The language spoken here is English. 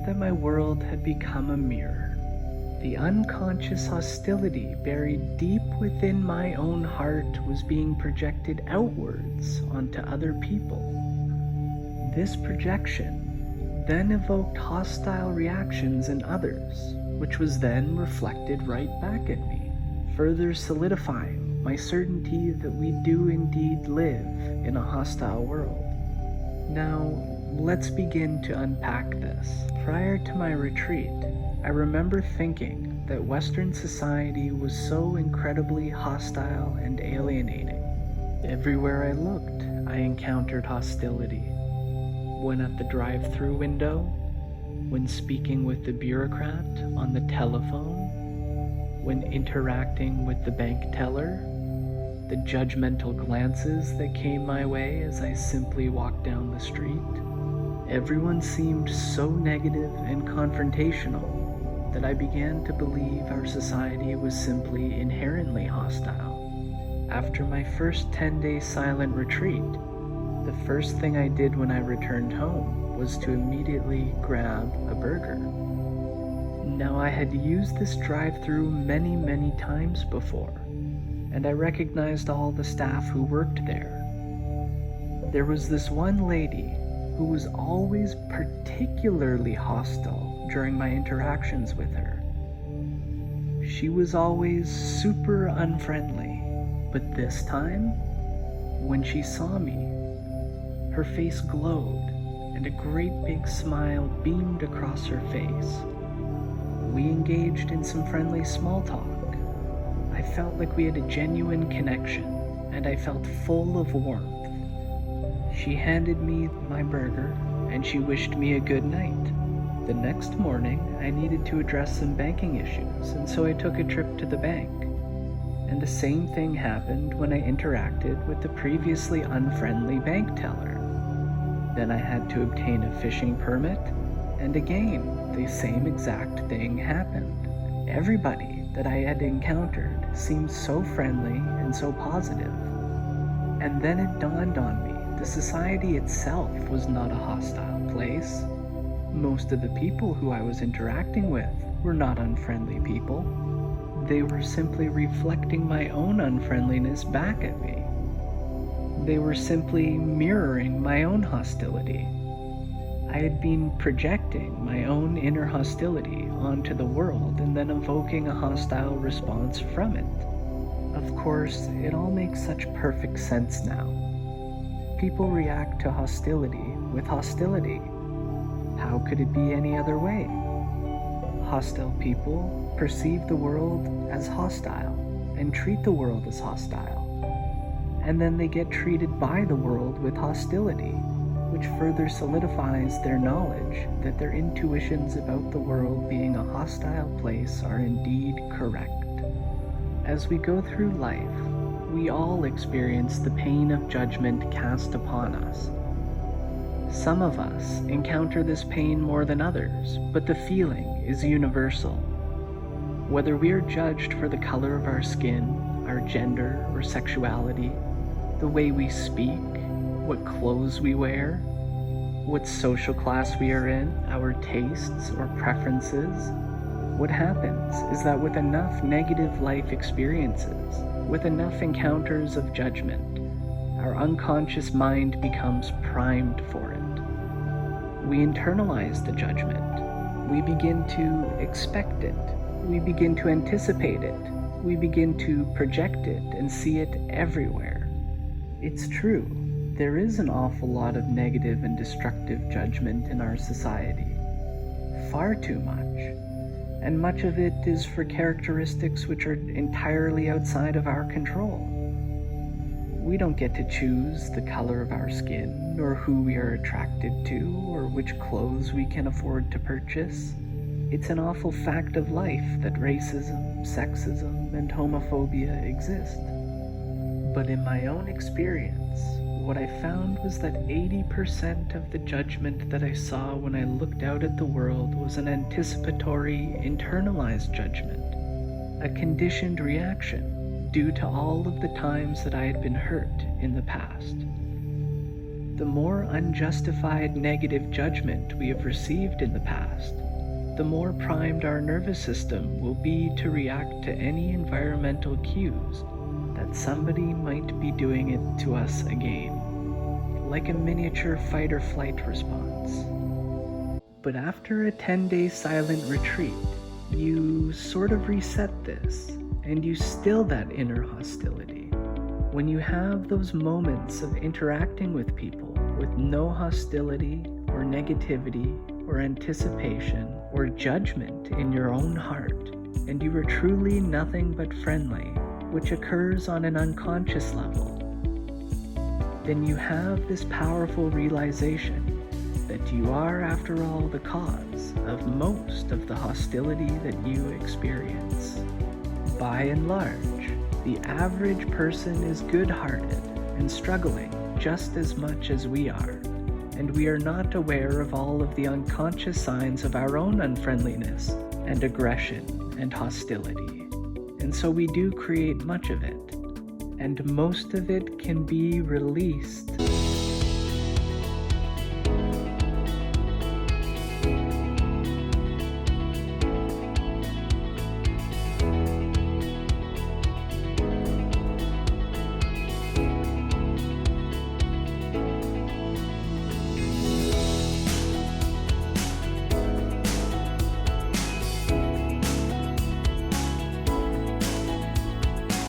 that my world had become a mirror. The unconscious hostility buried deep within my own heart was being projected outwards onto other people. This projection then evoked hostile reactions in others, which was then reflected right back at me, further solidifying my certainty that we do indeed live in a hostile world. Now, let's begin to unpack this. Prior to my retreat, I remember thinking that Western society was so incredibly hostile and alienating. Everywhere I looked, I encountered hostility. When at the drive-through window, when speaking with the bureaucrat on the telephone, when interacting with the bank teller, the judgmental glances that came my way as I simply walked down the street. Everyone seemed so negative and confrontational that I began to believe our society was simply inherently hostile. After my first 10-day silent retreat, the first thing I did when I returned home was to immediately grab a burger. Now, I had used this drive-through many times before, and I recognized all the staff who worked there. There was this one lady who was always particularly hostile during my interactions with her. She was always super unfriendly, but this time, when she saw me, her face glowed and a great big smile beamed across her face. We engaged in some friendly small talk. I felt like we had a genuine connection, and I felt full of warmth. She handed me my burger, and she wished me a good night. The next morning, I needed to address some banking issues, and so I took a trip to the bank. And the same thing happened when I interacted with the previously unfriendly bank teller. Then I had to obtain a fishing permit, and again, the same exact thing happened. Everybody that I had encountered seemed so friendly and so positive. And then it dawned on me, the society itself was not a hostile place. Most of the people who I was interacting with were not unfriendly people. They were simply reflecting my own unfriendliness back at me. They were simply mirroring my own hostility. I had been projecting my own inner hostility onto the world and then evoking a hostile response from it. Of course, it all makes such perfect sense now. People react to hostility with hostility. How could it be any other way? Hostile people perceive the world as hostile and treat the world as hostile. And then they get treated by the world with hostility, which further solidifies their knowledge that their intuitions about the world being a hostile place are indeed correct. As we go through life, we all experience the pain of judgment cast upon us. Some of us encounter this pain more than others, but the feeling is universal. Whether we are judged for the color of our skin, our gender or sexuality, the way we speak, what clothes we wear, what social class we are in, our tastes or preferences, what happens is that with enough negative life experiences, with enough encounters of judgment, our unconscious mind becomes primed for it. We internalize the judgment. We begin to expect it. We begin to anticipate it. We begin to project it and see it everywhere. It's true, there is an awful lot of negative and destructive judgment in our society. Far too much. And much of it is for characteristics which are entirely outside of our control. We don't get to choose the color of our skin, or who we are attracted to, or which clothes we can afford to purchase. It's an awful fact of life that racism, sexism, and homophobia exist. But in my own experience, what I found was that 80% of the judgment that I saw when I looked out at the world was an anticipatory, internalized judgment, a conditioned reaction due to all of the times that I had been hurt in the past. the more unjustified negative judgment we have received in the past, the more primed our nervous system will be to react to any environmental cues that somebody might be doing it to us again, like a miniature fight or flight response. But after a 10-day silent retreat, you sort of reset this, and you still that inner hostility. When you have those moments of interacting with people with no hostility or negativity or anticipation or judgment in your own heart, and you are truly nothing but friendly, which occurs on an unconscious level, then you have this powerful realization that you are, after all, the cause of most of the hostility that you experience. By and large, the average person is good-hearted and struggling just as much as we are, and we are not aware of all of the unconscious signs of our own unfriendliness and aggression and hostility. And so we do create much of it, and most of it can be released